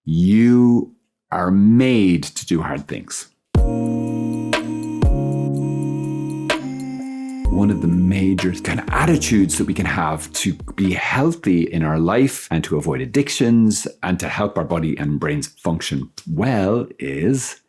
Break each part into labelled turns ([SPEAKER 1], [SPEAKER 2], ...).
[SPEAKER 1] You are made to do hard things. One of the major kind of attitudes that we can have to be healthy in our life and to avoid addictions and to help our body and brains function well is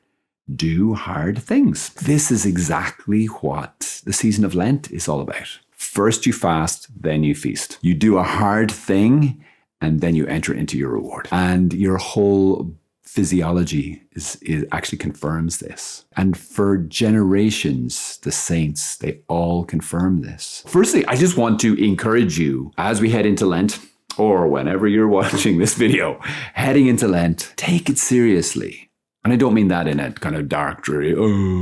[SPEAKER 1] do hard things. This is exactly what the season of Lent is all about. First you fast, then you feast. You do a hard thing and then you enter into your reward. And your whole physiology is actually confirms this. And for generations, the saints, they all confirm this. Firstly, I just want to encourage you as we head into Lent, or whenever you're watching this video, heading into Lent, take it seriously. And I don't mean that in a kind of dark, dreary,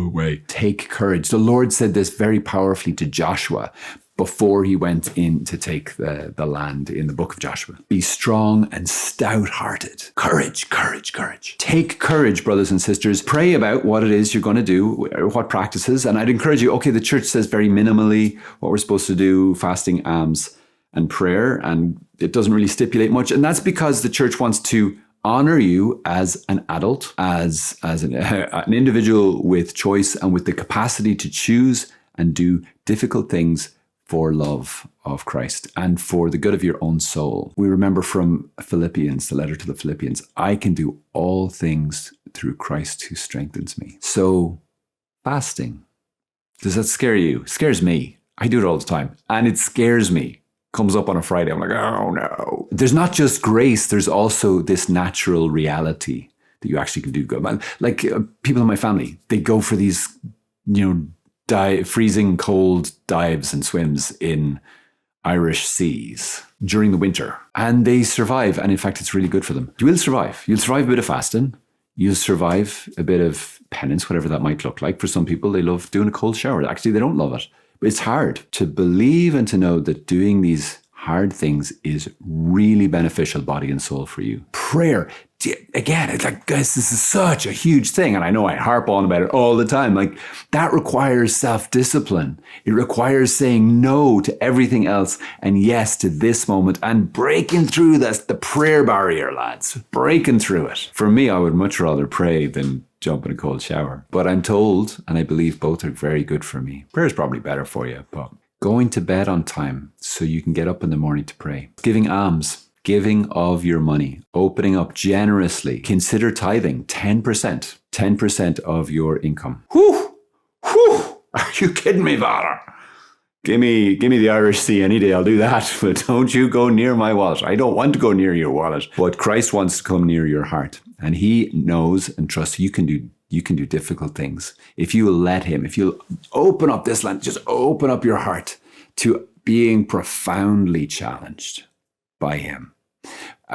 [SPEAKER 1] way. Take courage. The Lord said this very powerfully to Joshua before he went in to take the land in the book of Joshua. Be strong and stout-hearted. Courage, courage, courage. Take courage, brothers and sisters. Pray about what it is you're going to do, what practices. And I'd encourage you, okay, the church says very minimally what we're supposed to do, fasting, alms, and prayer. And it doesn't really stipulate much. And that's because the church wants to honor you as an adult, as an individual with choice and with the capacity to choose and do difficult things for love of Christ and for the good of your own soul. We remember from Philippians, the letter to the Philippians, I can do all things through Christ who strengthens me. So fasting, does that scare you? It scares me. I do it all the time and it scares me. Comes up on a Friday, I'm like, oh no. There's not just grace, there's also this natural reality that you actually can do good. Like people in my family, they go for these, freezing cold dives and swims in Irish seas during the winter. And they survive. And in fact, it's really good for them. You will survive. You'll survive a bit of fasting. You'll survive a bit of penance, whatever that might look like. For some people, they love doing a cold shower. Actually, they don't love it. But it's hard to believe and to know that doing these hard things is really beneficial body and soul for you. Prayer, again, it's like, guys, this is such a huge thing. And I know I harp on about it all the time. Like that requires self-discipline. It requires saying no to everything else and yes to this moment and breaking through the prayer barrier, lads, breaking through it. For me, I would much rather pray than jump in a cold shower. But I'm told, and I believe both are very good for me. Prayer is probably better for you, but going to bed on time so you can get up in the morning to pray. Giving alms, giving of your money, opening up generously. Consider tithing 10% of your income. Whew! Are you kidding me, Father? Give me the Irish Sea any day, I'll do that. But don't you go near my wallet. I don't want to go near your wallet. But Christ wants to come near your heart. And he knows and trusts you can do difficult things. If you will let him, if you'll open up this land, just open up your heart to being profoundly challenged by him.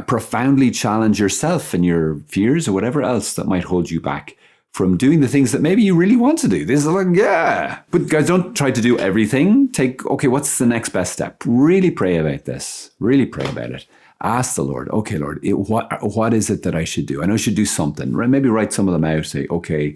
[SPEAKER 1] Profoundly challenge yourself and your fears or whatever else that might hold you back from doing the things that maybe you really want to do. This is like, yeah. But guys, don't try to do everything. Okay, what's the next best step? Really pray about this. Really pray about it. Ask the Lord, okay, Lord, what is it that I should do? I know I should do something. Maybe write some of them out. Say, okay,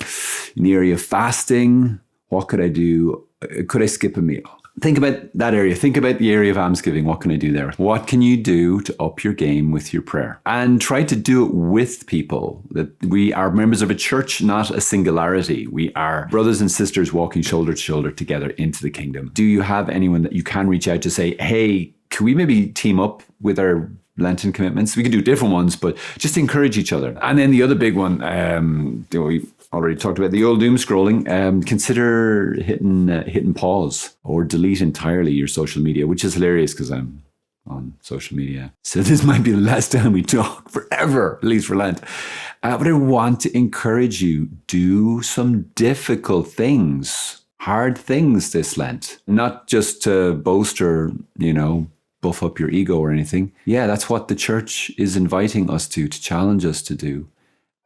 [SPEAKER 1] in the area of fasting, what could I do? Could I skip a meal? Think about that area. Think about the area of almsgiving. What can I do there? What can you do to up your game with your prayer? And try to do it with people. That we are members of a church, not a singularity. We are brothers and sisters walking shoulder to shoulder together into the kingdom. Do you have anyone that you can reach out to say, hey, can we maybe team up with our Lenten commitments? We could do different ones, but just encourage each other. And then the other big one, we already talked about the old doom scrolling. Consider hitting pause or delete entirely your social media, which is hilarious because I'm on social media. So this might be the last time we talk forever, at least for Lent. But I want to encourage you, do some difficult things, hard things this Lent, not just to boast or, buff up your ego or anything. Yeah, that's what the church is inviting us to challenge us to do.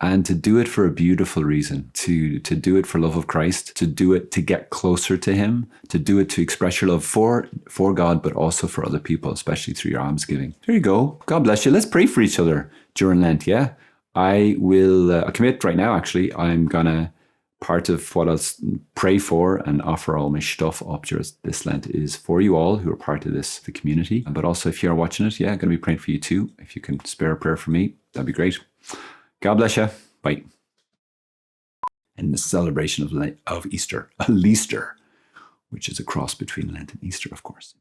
[SPEAKER 1] And to do it for a beautiful reason, to do it for love of Christ, to do it to get closer to him, to do it to express your love for God, but also for other people, especially through your almsgiving. There you go. God bless you. Let's pray for each other during Lent, yeah? I will commit right now, actually. I'm going to, part of what I'll pray for and offer all my stuff up during this Lent is for you all who are part of the community. But also if you're watching it, yeah, I'm going to be praying for you too. If you can spare a prayer for me, that'd be great. God bless you. Bye. And the celebration of Easter, a Leaster, which is a cross between Lent and Easter, of course.